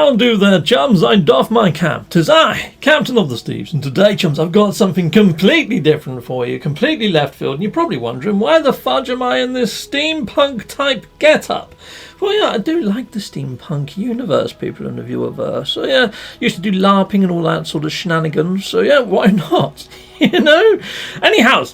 How do there, chums? I doff my cap. 'Tis I, Captain of the Steves, and today, chums, I've got something completely different for you, completely left field, and you're probably wondering, why the fudge am I in this steampunk-type get-up? Well, yeah, I do like the steampunk universe, people in the viewerverse. So, yeah, used to do LARPing and all that sort of shenanigans, so, yeah, why not? You know? Anyhow,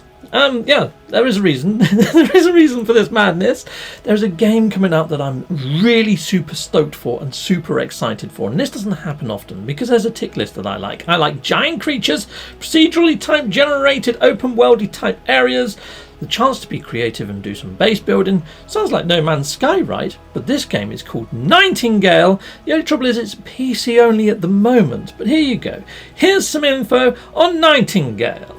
yeah, there is a reason. There is a reason for this madness. There's a game coming out that I'm really super stoked for and super excited for. And this doesn't happen often because there's a tick list that I like. I like giant creatures, procedurally type generated, open worldy type areas, the chance to be creative and do some base building. Sounds like No Man's Sky, right? But this game is called Nightingale. The only trouble is it's PC only at the moment. But here you go. Here's some info on Nightingale.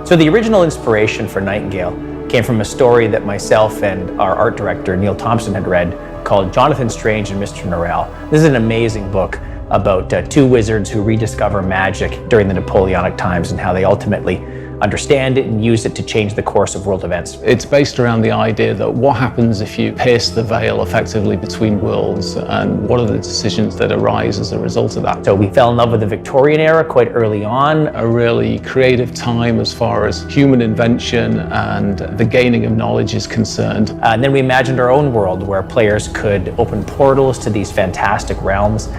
So the original inspiration for Nightingale came from a story that myself and our art director, Neil Thompson, had read called Jonathan Strange and Mr. Norrell. This is an amazing book about two wizards who rediscover magic during the Napoleonic times and how they ultimately understand it and use it to change the course of world events. It's based around the idea that what happens if you pierce the veil effectively between worlds, and what are the decisions that arise as a result of that. So we fell in love with the Victorian era quite early on. A really creative time as far as human invention and the gaining of knowledge is concerned. And then we imagined our own world where players could open portals to these fantastic realms,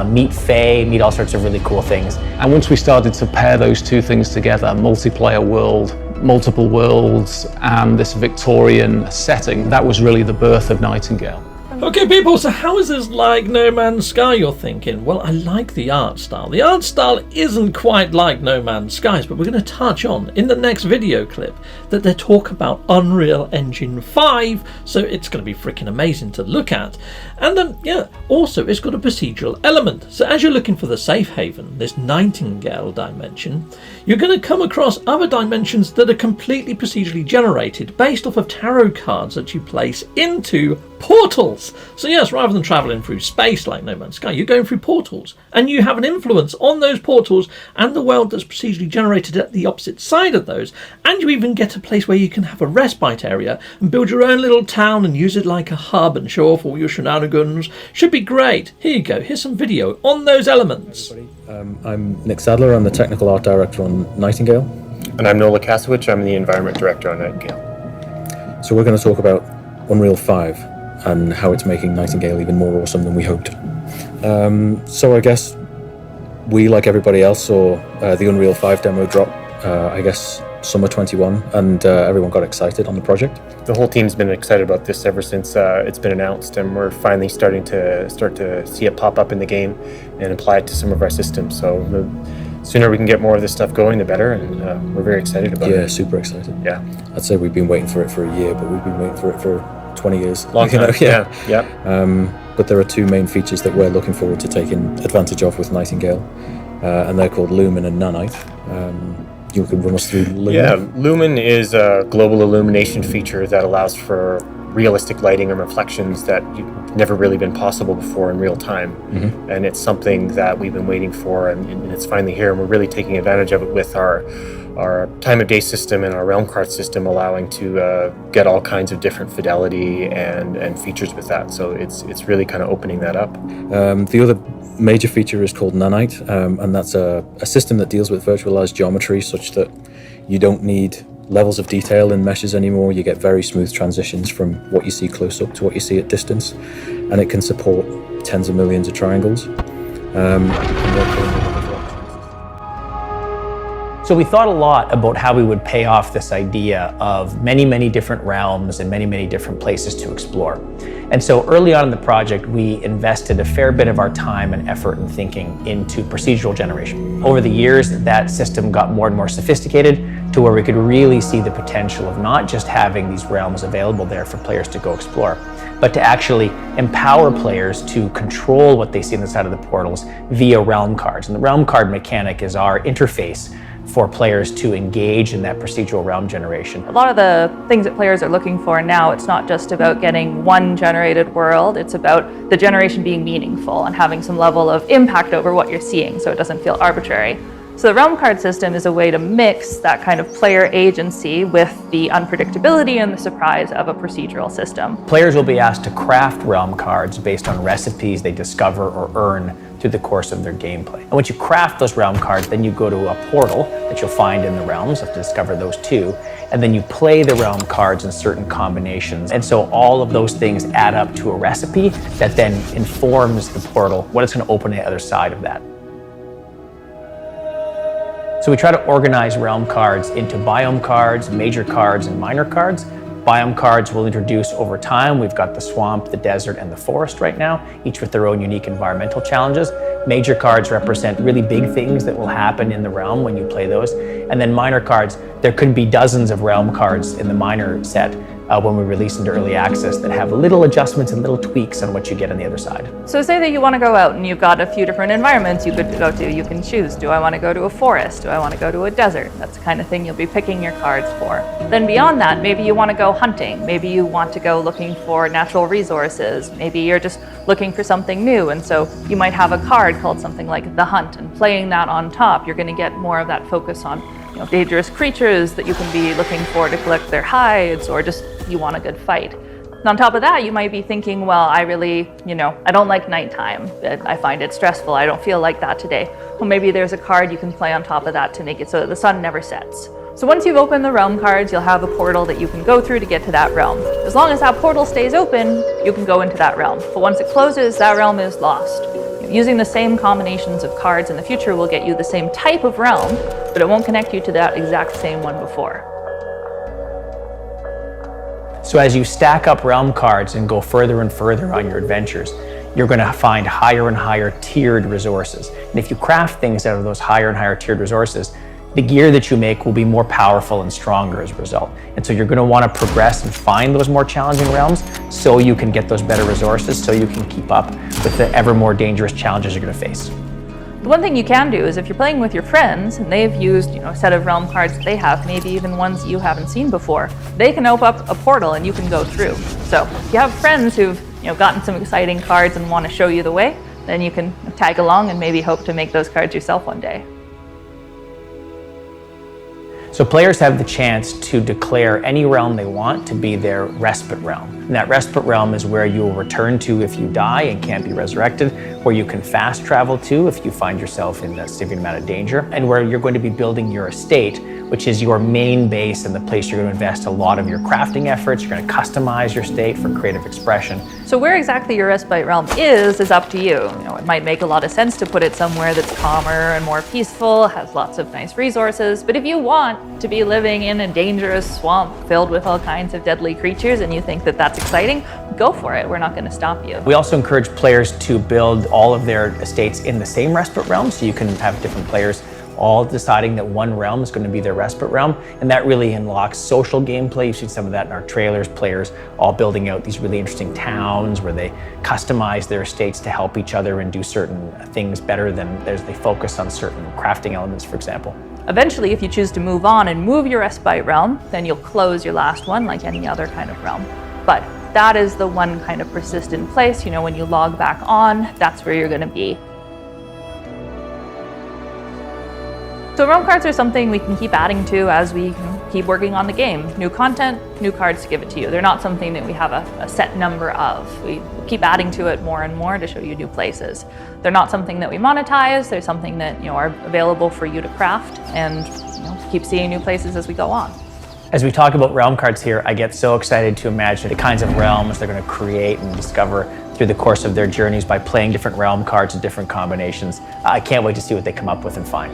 meet fae, meet all sorts of really cool things. And once we started to pair those two things together, multiplayer world, multiple worlds, and this Victorian setting, that was really the birth of Nightingale. Okay, people, so how is this like No Man's Sky, you're thinking? Well, I like the art style. The art style isn't quite like No Man's Sky's, but we're going to touch on, in the next video clip, that they talk about Unreal Engine 5, so it's going to be freaking amazing to look at. And, yeah, also, it's got a procedural element. So as you're looking for the safe haven, this Nightingale dimension, you're going to come across other dimensions that are completely procedurally generated, based off of tarot cards that you place into portals. So yes, rather than travelling through space like No Man's Sky, you're going through portals, and you have an influence on those portals and the world that's procedurally generated at the opposite side of those. And you even get a place where you can have a respite area and build your own little town and use it like a hub and show off all your shenanigans. Should be great. Here you go, here's some video on those elements. I'm Nick Sadler, I'm the technical art director on Nightingale. And I'm Nola Kasowicz, I'm the environment director on Nightingale. So we're going to talk about Unreal 5 and how it's making Nightingale even more awesome than we hoped. So I guess we, like everybody else, saw the Unreal 5 demo drop, I guess, summer 21, and everyone got excited on the project. The whole team's been excited about this ever since it's been announced, and we're finally starting to see it pop up in the game and apply it to some of our systems. So the sooner we can get more of this stuff going, the better, and we're very excited about it. Yeah, super excited. Yeah. I'd say we've been waiting for it for a year, but we've been waiting for it for 20 years. Long time. Yeah. But there are two main features that we're looking forward to taking advantage of with Nightingale, and they're called Lumen and Nanite. You can run us through Lumen? Yeah, Lumen is a global illumination feature that allows for realistic lighting and reflections that you've never really been possible before in real time. Mm-hmm. And it's something that we've been waiting for, and it's finally here, and we're really taking advantage of it with our time of day system and our realm card system, allowing to get all kinds of different fidelity and features with that. So it's really kind of opening that up. The other major feature is called Nanite, and that's a system that deals with virtualized geometry such that you don't need levels of detail in meshes anymore. You get very smooth transitions from what you see close up to what you see at distance, and it can support tens of millions of triangles. So we thought a lot about how we would pay off this idea of many, many different realms and many, many different places to explore. And so early on in the project, we invested a fair bit of our time and effort and thinking into procedural generation. Over the years, that system got more and more sophisticated to where we could really see the potential of not just having these realms available there for players to go explore, but to actually empower players to control what they see inside of the portals via realm cards. And the realm card mechanic is our interface for players to engage in that procedural realm generation. A lot of the things that players are looking for now, it's not just about getting one generated world, it's about the generation being meaningful and having some level of impact over what you're seeing so it doesn't feel arbitrary. So the realm card system is a way to mix that kind of player agency with the unpredictability and the surprise of a procedural system. Players will be asked to craft realm cards based on recipes they discover or earn through the course of their gameplay. And once you craft those realm cards, then you go to a portal that you'll find in the realms, you have to discover those too, and then you play the realm cards in certain combinations. And so all of those things add up to a recipe that then informs the portal, what it's going to open on the other side of that. So we try to organize realm cards into biome cards, major cards, and minor cards. Biome cards we'll introduce over time. We've got the swamp, the desert, and the forest right now, each with their own unique environmental challenges. Major cards represent really big things that will happen in the realm when you play those. And then minor cards, there could be dozens of realm cards in the minor set when we release into early access that have little adjustments and little tweaks on what you get on the other side. So say that you want to go out and you've got a few different environments you could go to. You can choose, do I want to go to a forest? Do I want to go to a desert? That's the kind of thing you'll be picking your cards for. Then beyond that, maybe you want to go hunting. Maybe you want to go looking for natural resources. Maybe you're just looking for something new. And so you might have a card called something like The Hunt, and playing that on top, you're going to get more of that focus on dangerous creatures that you can be looking for to collect their hides, or just you want a good fight. And on top of that, you might be thinking, well, I really, I don't like nighttime. I find it stressful. I don't feel like that today. Well, maybe there's a card you can play on top of that to make it so that the sun never sets. So once you've opened the realm cards, you'll have a portal that you can go through to get to that realm. As long as that portal stays open, you can go into that realm. But once it closes, that realm is lost. Using the same combinations of cards in the future will get you the same type of realm, but it won't connect you to that exact same one before. So as you stack up realm cards and go further and further on your adventures, you're going to find higher and higher tiered resources. And if you craft things out of those higher and higher tiered resources, the gear that you make will be more powerful and stronger as a result. And so you're going to want to progress and find those more challenging realms so you can get those better resources, so you can keep up with the ever more dangerous challenges you're going to face. The one thing you can do is if you're playing with your friends and they've used a set of realm cards that they have, maybe even ones you haven't seen before, they can open up a portal and you can go through. So if you have friends who've gotten some exciting cards and want to show you the way, then you can tag along and maybe hope to make those cards yourself one day. So players have the chance to declare any realm they want to be their respite realm. And that respite realm is where you will return to if you die and can't be resurrected, where you can fast travel to if you find yourself in a significant amount of danger, and where you're going to be building your estate, which is your main base and the place you're going to invest a lot of your crafting efforts. You're going to customize your state for creative expression. So where exactly your respite realm is up to you. It might make a lot of sense to put it somewhere that's calmer and more peaceful, has lots of nice resources. But if you want to be living in a dangerous swamp filled with all kinds of deadly creatures and you think that that's exciting, go for it. We're not going to stop you. We also encourage players to build all of their estates in the same respite realm, so you can have different players all deciding that one realm is going to be their respite realm, and that really unlocks social gameplay. You've seen some of that in our trailers, players all building out these really interesting towns where they customize their estates to help each other and do certain things better than as they focus on certain crafting elements, for example. Eventually, if you choose to move on and move your respite realm, then you'll close your last one like any other kind of realm. But that is the one kind of persistent place, when you log back on, that's where you're going to be. So realm cards are something we can keep adding to as we keep working on the game. New content, new cards to give it to you. They're not something that we have a set number of. We keep adding to it more and more to show you new places. They're not something that we monetize. They're something that are available for you to craft and keep seeing new places as we go on. As we talk about realm cards here, I get so excited to imagine the kinds of realms they're going to create and discover through the course of their journeys by playing different realm cards in different combinations. I can't wait to see what they come up with and find.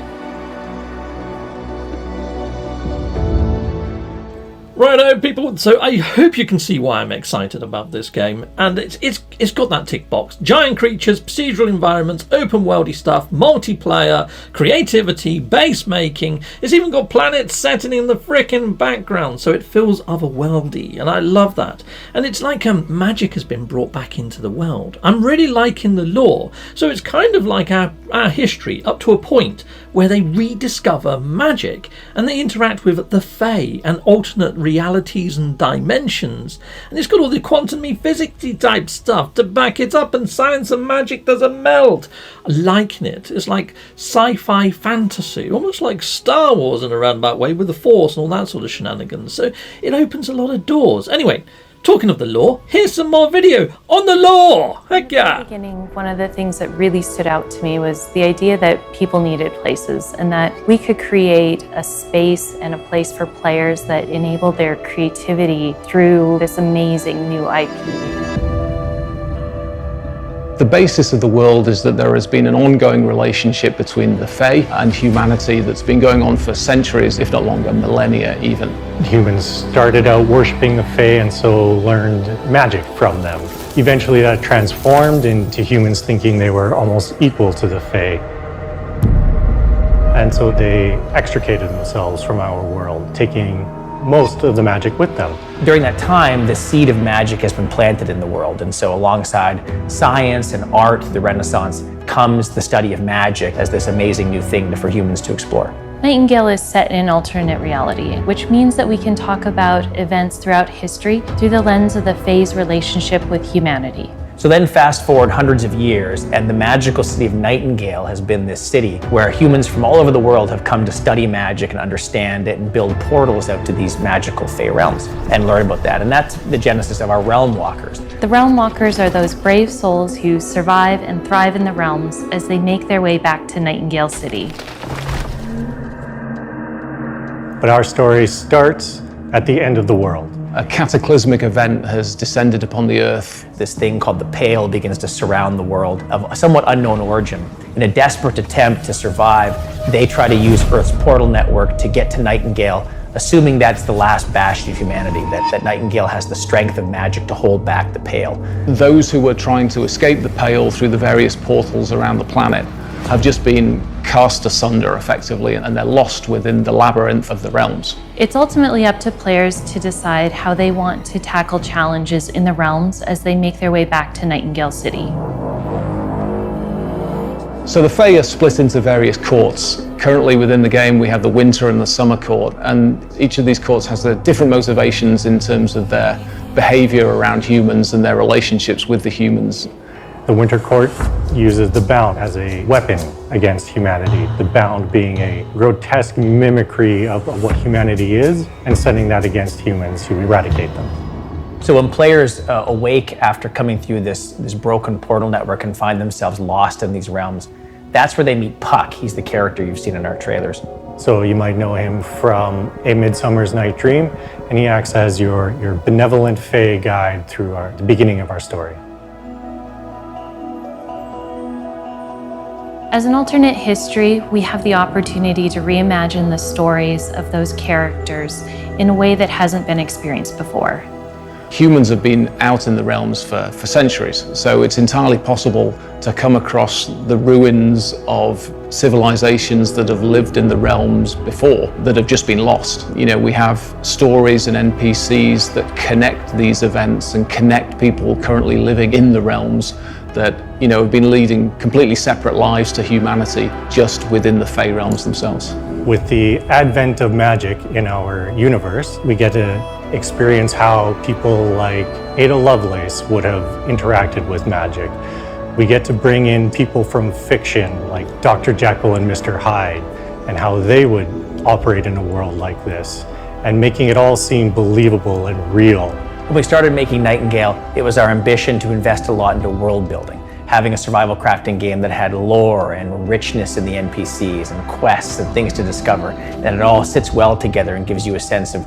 Righto, people. So I hope you can see why I'm excited about this game, and it's got that tick box: giant creatures, procedural environments, open worldy stuff, multiplayer, creativity, base making. It's even got planets setting in the frickin' background, so it feels otherworldly, and I love that. And it's like magic has been brought back into the world. I'm really liking the lore, so it's kind of like our history up to a point where they rediscover magic and they interact with the Fae and alternate realities and dimensions. And it's got all the quantum physics type stuff to back it up, and science and magic doesn't meld. I liken it. It's like sci-fi fantasy, almost like Star Wars in a roundabout way with the Force and all that sort of shenanigans. So it opens a lot of doors. Anyway, talking of the lore, here's some more video on the lore. Heck yeah! In the beginning, one of the things that really stood out to me was the idea that people needed places and that we could create a space and a place for players that enabled their creativity through this amazing new IP. The basis of the world is that there has been an ongoing relationship between the Fae and humanity that's been going on for centuries, if not longer, millennia even. Humans started out worshipping the Fae and so learned magic from them. Eventually that transformed into humans thinking they were almost equal to the Fae. And so they extricated themselves from our world, taking most of the magic with them. During that time, the seed of magic has been planted in the world, and so alongside science and art, the Renaissance, comes the study of magic as this amazing new thing for humans to explore. Nightingale is set in an alternate reality, which means that we can talk about events throughout history through the lens of the Fae's relationship with humanity. So then fast forward hundreds of years, and the magical city of Nightingale has been this city where humans from all over the world have come to study magic and understand it and build portals out to these magical Fae realms and learn about that. And that's the genesis of our Realm Walkers. The Realm Walkers are those brave souls who survive and thrive in the realms as they make their way back to Nightingale City. But our story starts at the end of the world. A cataclysmic event has descended upon the earth. This thing called the Pale begins to surround the world of a somewhat unknown origin. In a desperate attempt to survive, they try to use Earth's portal network to get to Nightingale, assuming that's the last bastion of humanity, that Nightingale has the strength of magic to hold back the Pale. Those who were trying to escape the Pale through the various portals around the planet have just been cast asunder effectively, and they're lost within the labyrinth of the realms. It's ultimately up to players to decide how they want to tackle challenges in the realms as they make their way back to Nightingale City. So the Fae are split into various courts. Currently within the game we have the Winter and the Summer Court, and each of these courts has their different motivations in terms of their behavior around humans and their relationships with the humans. The Winter Court uses the Bound as a weapon against humanity, the Bound being a grotesque mimicry of what humanity is and sending that against humans to eradicate them. So when players awake after coming through this broken portal network and find themselves lost in these realms, that's where they meet Puck. He's the character you've seen in our trailers. So you might know him from A Midsummer's Night Dream, and he acts as your benevolent Fae guide through the beginning of our story. As an alternate history, we have the opportunity to reimagine the stories of those characters in a way that hasn't been experienced before. Humans have been out in the realms for centuries, so it's entirely possible to come across the ruins of civilizations that have lived in the realms before, that have just been lost. You know, we have stories and NPCs that connect these events and connect people currently living in the realms that, you know, have been leading completely separate lives to humanity just within the Fae realms themselves. With the advent of magic in our universe, we get to experience how people like Ada Lovelace would have interacted with magic. We get to bring in people from fiction like Dr. Jekyll and Mr. Hyde and how they would operate in a world like this, and making it all seem believable and real. When we started making Nightingale, it was our ambition to invest a lot into world building, having a survival crafting game that had lore and richness in the NPCs and quests and things to discover, that it all sits well together and gives you a sense of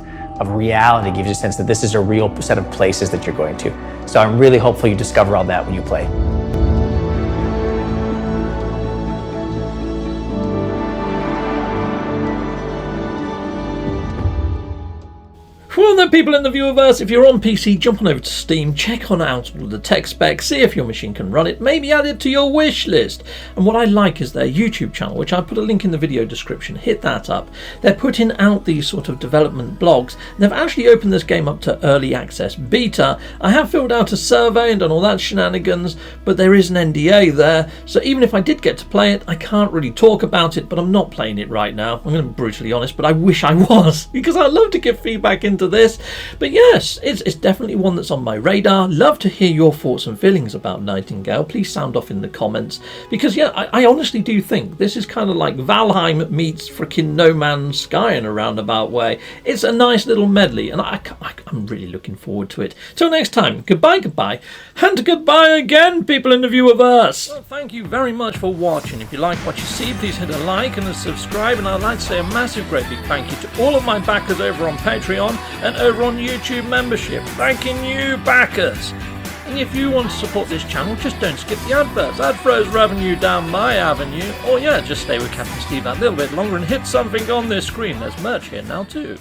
reality, gives you a sense that this is a real set of places that you're going to. So I'm really hopeful you discover all that when you play. Whew, Go on then, people in the viewerverse. If you're on PC, jump on over to Steam, check on out all the tech specs, see if your machine can run it, maybe add it to your wish list. And what I like is their YouTube channel, which I put a link in the video description. Hit that up. They're putting out these sort of development blogs. They've actually opened this game up to early access beta. I have filled out a survey and done all that shenanigans, but there is an NDA there, so even if I did get to play it, I can't really talk about it, but I'm not playing it right now. I'm going to be brutally honest, but I wish I was, because I love to get feedback into this. But yes, it's definitely one that's on my radar. Love to hear your thoughts and feelings about Nightingale. Please sound off in the comments, because yeah, I honestly do think this is kind of like Valheim meets freaking No Man's Sky in a roundabout way. It's a nice little medley, and I'm really looking forward to it. Till next time, goodbye, and goodbye again, people in the viewerverse. Well, thank you very much for watching. If you like what you see, please hit a like and a subscribe, and I'd like to say a massive great big thank you to all of my backers over on Patreon and over on YouTube membership. Thanking you, backers. And if you want to support this channel, just don't skip the adverts. Ad throws revenue down my avenue. Or yeah, just stay with Captain Steve that little bit longer and hit something on this screen. There's merch here now too.